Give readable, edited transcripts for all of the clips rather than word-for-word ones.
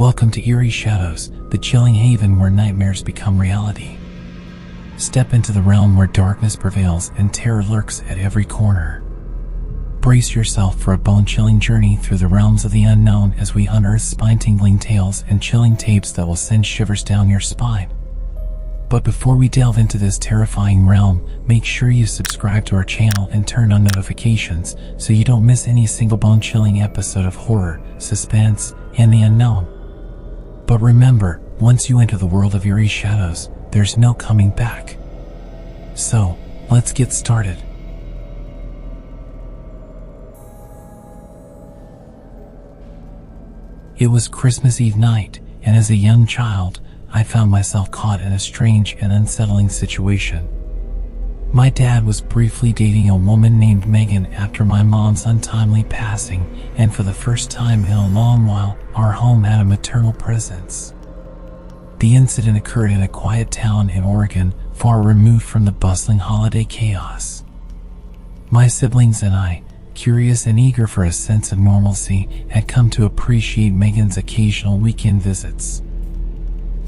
Welcome to Eerie Shadows, the chilling haven where nightmares become reality. Step into the realm where darkness prevails and terror lurks at every corner. Brace yourself for a bone-chilling journey through the realms of the unknown as we unearth spine-tingling tales and chilling tapes that will send shivers down your spine. But before we delve into this terrifying realm, make sure you subscribe to our channel and turn on notifications so you don't miss any single bone-chilling episode of horror, suspense, and the unknown. But remember, once you enter the world of Eerie Shadows, there's no coming back. So, let's get started. It was Christmas Eve night, and as a young child, I found myself caught in a strange and unsettling situation. My dad was briefly dating a woman named Megan after my mom's untimely passing, and for the first time in a long while, our home had a maternal presence. The incident occurred in a quiet town in Oregon, far removed from the bustling holiday chaos. My siblings and I, curious and eager for a sense of normalcy, had come to appreciate Megan's occasional weekend visits.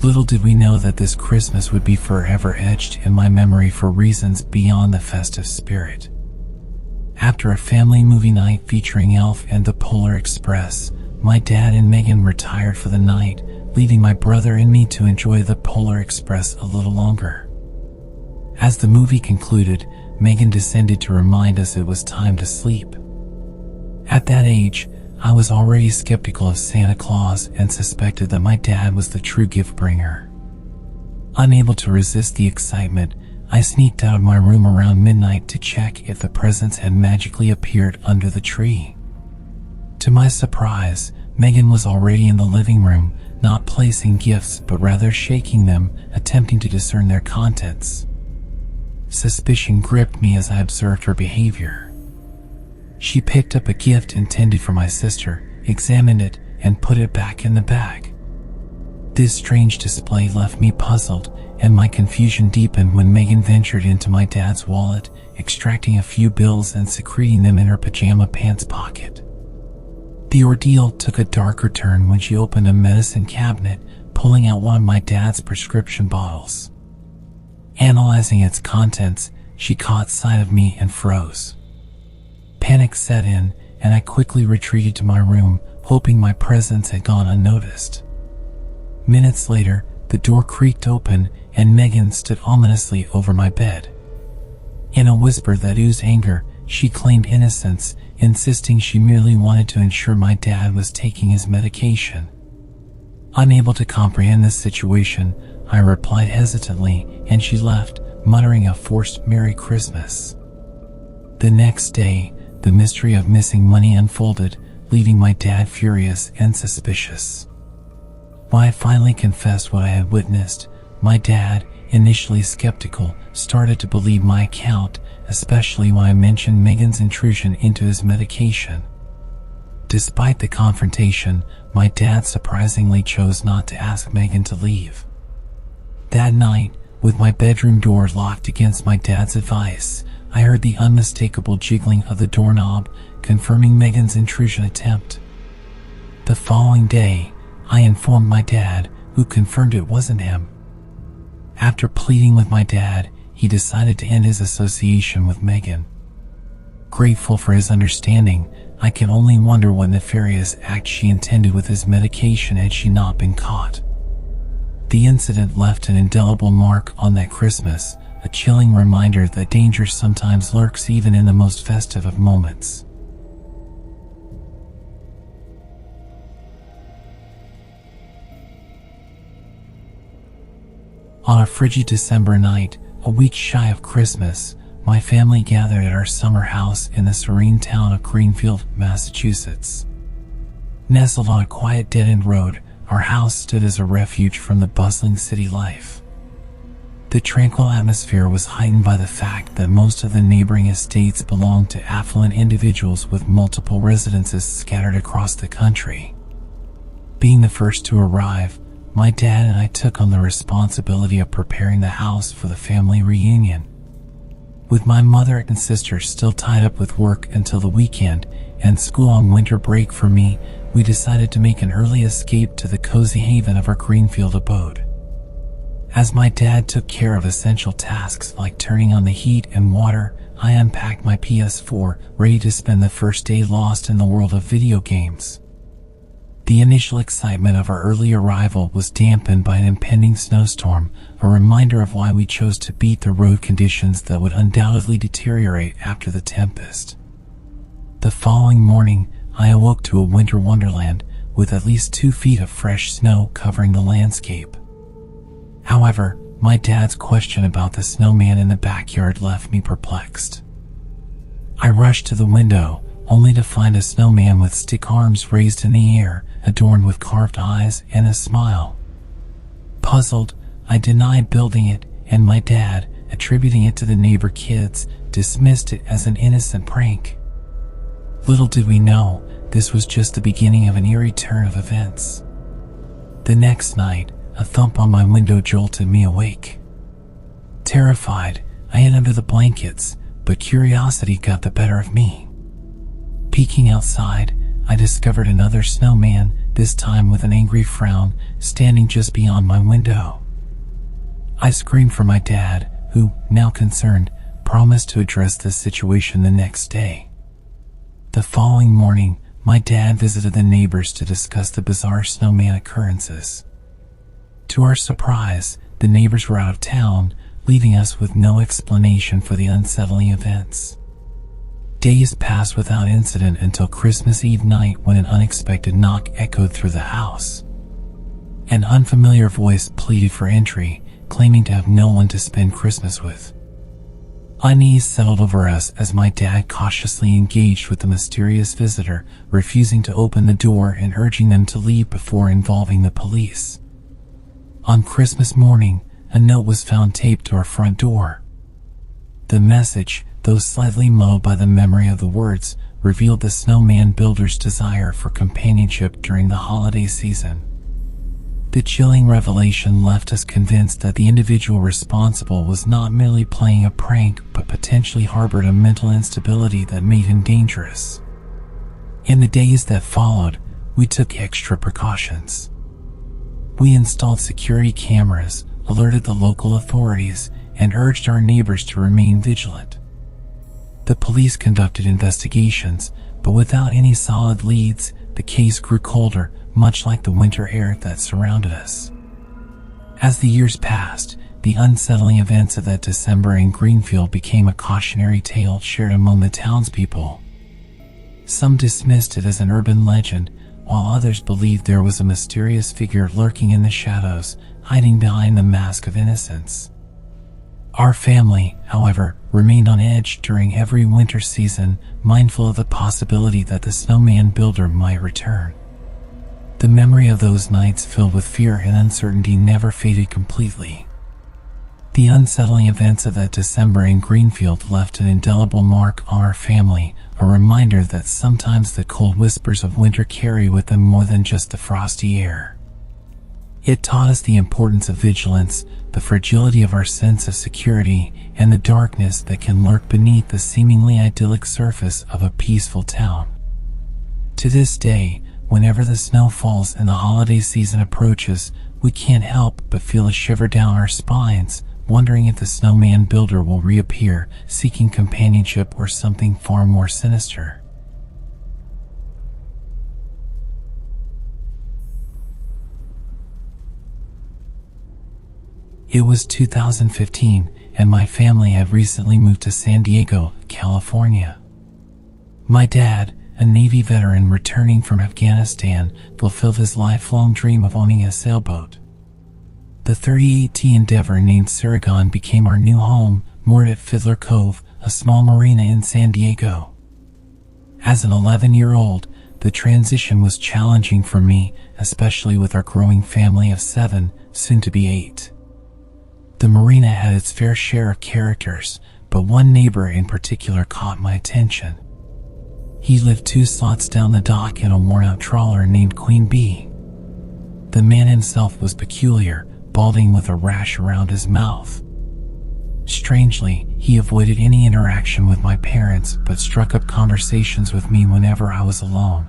Little did we know that this Christmas would be forever etched in my memory for reasons beyond the festive spirit. After a family movie night featuring Elf and the Polar Express, my dad and Megan retired for the night, leaving my brother and me to enjoy the Polar Express a little longer. As the movie concluded, Megan descended to remind us it was time to sleep. At that age, I was already skeptical of Santa Claus and suspected that my dad was the true gift bringer. Unable to resist the excitement, I sneaked out of my room around midnight to check if the presents had magically appeared under the tree. To my surprise, Megan was already in the living room, not placing gifts but rather shaking them, attempting to discern their contents. Suspicion gripped me as I observed her behavior. She picked up a gift intended for my sister, examined it, and put it back in the bag. This strange display left me puzzled, and my confusion deepened when Megan ventured into my dad's wallet, extracting a few bills and secreting them in her pajama pants pocket. The ordeal took a darker turn when she opened a medicine cabinet, pulling out one of my dad's prescription bottles. Analyzing its contents, she caught sight of me and froze. Panic set in, and I quickly retreated to my room, hoping my presence had gone unnoticed. Minutes later, the door creaked open, and Megan stood ominously over my bed. In a whisper that oozed anger, she claimed innocence, insisting she merely wanted to ensure my dad was taking his medication. Unable to comprehend this situation, I replied hesitantly, and she left, muttering a forced Merry Christmas. The next day, the mystery of missing money unfolded, leaving my dad furious and suspicious. When I finally confessed what I had witnessed, my dad, initially skeptical, started to believe my account, especially when I mentioned Megan's intrusion into his medication. Despite the confrontation, my dad surprisingly chose not to ask Megan to leave. That night, with my bedroom door locked against my dad's advice, I heard the unmistakable jiggling of the doorknob, confirming Megan's intrusion attempt. The following day, I informed my dad, who confirmed it wasn't him. After pleading with my dad, he decided to end his association with Megan. Grateful for his understanding, I can only wonder what nefarious act she intended with his medication had she not been caught. The incident left an indelible mark on that Christmas, a chilling reminder that danger sometimes lurks even in the most festive of moments. On a frigid December night, a week shy of Christmas, my family gathered at our summer house in the serene town of Greenfield, Massachusetts. Nestled on a quiet dead-end road, our house stood as a refuge from the bustling city life. The tranquil atmosphere was heightened by the fact that most of the neighboring estates belonged to affluent individuals with multiple residences scattered across the country. Being the first to arrive, my dad and I took on the responsibility of preparing the house for the family reunion. With my mother and sister still tied up with work until the weekend and school on winter break for me, we decided to make an early escape to the cozy haven of our Greenfield abode. As my dad took care of essential tasks like turning on the heat and water, I unpacked my PS4, ready to spend the first day lost in the world of video games. The initial excitement of our early arrival was dampened by an impending snowstorm, a reminder of why we chose to beat the road conditions that would undoubtedly deteriorate after the tempest. The following morning, I awoke to a winter wonderland with at least 2 feet of fresh snow covering the landscape. However, my dad's question about the snowman in the backyard left me perplexed. I rushed to the window, only to find a snowman with stick arms raised in the air, adorned with carved eyes and a smile. Puzzled, I denied building it, and my dad, attributing it to the neighbor kids, dismissed it as an innocent prank. Little did we know, this was just the beginning of an eerie turn of events. The next night, a thump on my window jolted me awake. Terrified, I hid under the blankets, but curiosity got the better of me. Peeking outside, I discovered another snowman, this time with an angry frown, standing just beyond my window. I screamed for my dad, who, now concerned, promised to address this situation the next day. The following morning, my dad visited the neighbors to discuss the bizarre snowman occurrences. To our surprise, the neighbors were out of town, leaving us with no explanation for the unsettling events. Days passed without incident until Christmas Eve night when an unexpected knock echoed through the house. An unfamiliar voice pleaded for entry, claiming to have no one to spend Christmas with. Unease settled over us as my dad cautiously engaged with the mysterious visitor, refusing to open the door and urging them to leave before involving the police. On Christmas morning, a note was found taped to our front door. The message, though slightly muddled by the memory of the words, revealed the snowman builder's desire for companionship during the holiday season. The chilling revelation left us convinced that the individual responsible was not merely playing a prank but potentially harbored a mental instability that made him dangerous. In the days that followed, we took extra precautions. We installed security cameras, alerted the local authorities, and urged our neighbors to remain vigilant. The police conducted investigations, but without any solid leads, the case grew colder, much like the winter air that surrounded us. As the years passed, the unsettling events of that December in Greenfield became a cautionary tale shared among the townspeople. Some dismissed it as an urban legend, while others believed there was a mysterious figure lurking in the shadows, hiding behind the mask of innocence. Our family, however, remained on edge during every winter season, mindful of the possibility that the snowman builder might return. The memory of those nights filled with fear and uncertainty never faded completely. The unsettling events of that December in Greenfield left an indelible mark on our family, a reminder that sometimes the cold whispers of winter carry with them more than just the frosty air. It taught us the importance of vigilance, the fragility of our sense of security, and the darkness that can lurk beneath the seemingly idyllic surface of a peaceful town. To this day, whenever the snow falls and the holiday season approaches, we can't help but feel a shiver down our spines, wondering if the snowman builder will reappear, seeking companionship or something far more sinister. It was 2015, and my family had recently moved to San Diego, California. My dad, a Navy veteran returning from Afghanistan, fulfilled his lifelong dream of owning a sailboat. The 38T Endeavor named Saragon became our new home, moored at Fiddler Cove, a small marina in San Diego. As an 11-year-old, the transition was challenging for me, especially with our growing family of 7, soon to be 8. The marina had its fair share of characters, but one neighbor in particular caught my attention. He lived 2 slots down the dock in a worn-out trawler named Queen Bee. The man himself was peculiar, balding with a rash around his mouth. Strangely, he avoided any interaction with my parents but struck up conversations with me whenever I was alone.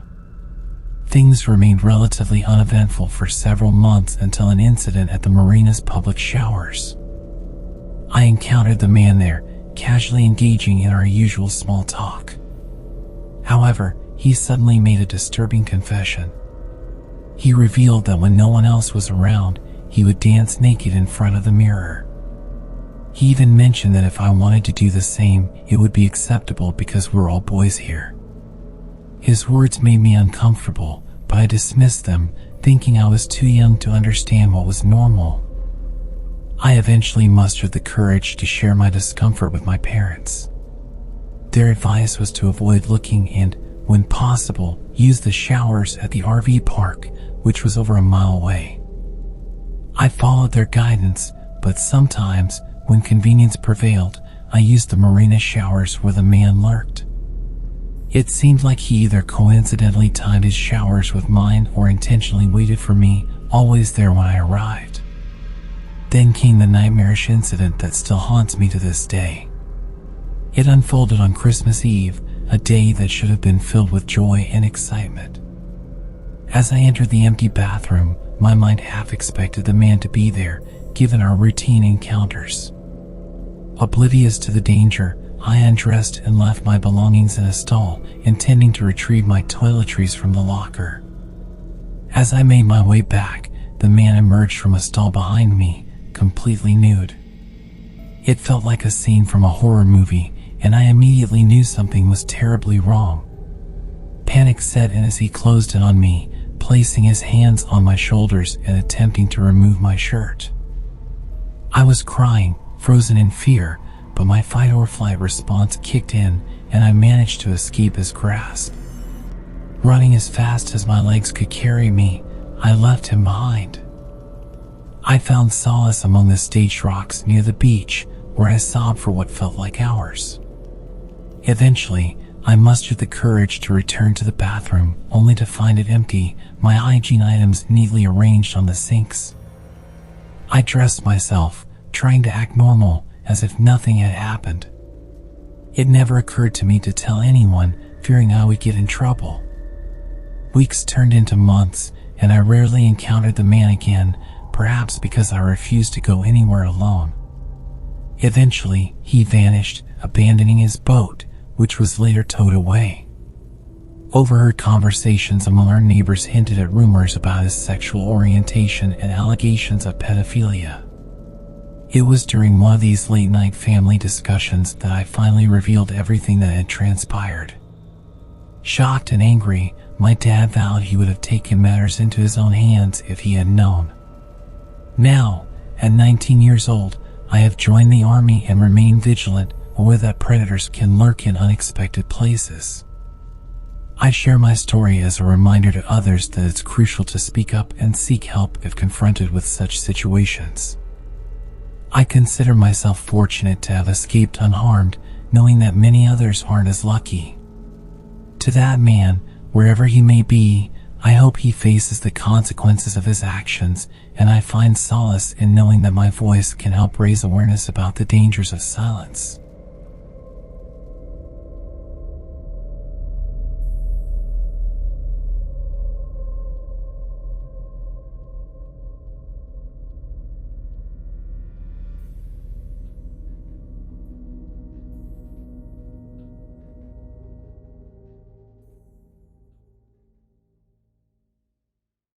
Things remained relatively uneventful for several months until an incident at the Marina's public showers. I encountered the man there, casually engaging in our usual small talk. However, he suddenly made a disturbing confession. He revealed that when no one else was around, he would dance naked in front of the mirror. He even mentioned that if I wanted to do the same, it would be acceptable because we're all boys here. His words made me uncomfortable, but I dismissed them, thinking I was too young to understand what was normal. I eventually mustered the courage to share my discomfort with my parents. Their advice was to avoid looking and, when possible, use the showers at the RV park, which was over a mile away. I followed their guidance, but sometimes, when convenience prevailed, I used the Marina showers where the man lurked. It seemed like he either coincidentally timed his showers with mine or intentionally waited for me, always there when I arrived. Then came the nightmarish incident that still haunts me to this day. It unfolded on Christmas Eve, a day that should have been filled with joy and excitement. As I entered the empty bathroom, my mind half expected the man to be there, given our routine encounters. Oblivious to the danger, I undressed and left my belongings in a stall, intending to retrieve my toiletries from the locker. As I made my way back, the man emerged from a stall behind me, completely nude. It felt like a scene from a horror movie, and I immediately knew something was terribly wrong. Panic set in as he closed in on me, placing his hands on my shoulders and attempting to remove my shirt. I was crying, frozen in fear, but my fight or flight response kicked in, and I managed to escape his grasp. Running as fast as my legs could carry me, I left him behind. I found solace among the staged rocks near the beach, where I sobbed for what felt like hours. Eventually, I mustered the courage to return to the bathroom, only to find it empty, my hygiene items neatly arranged on the sinks. I dressed myself, trying to act normal, as if nothing had happened. It never occurred to me to tell anyone, fearing I would get in trouble. Weeks turned into months, and I rarely encountered the man again, perhaps because I refused to go anywhere alone. Eventually, he vanished, abandoning his boat, which was later towed away. Overheard conversations among our neighbors hinted at rumors about his sexual orientation and allegations of pedophilia. It was during one of these late-night family discussions that I finally revealed everything that had transpired. Shocked and angry, my dad vowed he would have taken matters into his own hands if he had known. Now, at 19 years old, I have joined the army and remain vigilant, aware that predators can lurk in unexpected places. I share my story as a reminder to others that it's crucial to speak up and seek help if confronted with such situations. I consider myself fortunate to have escaped unharmed, knowing that many others aren't as lucky. To that man, wherever he may be, I hope he faces the consequences of his actions, and I find solace in knowing that my voice can help raise awareness about the dangers of silence.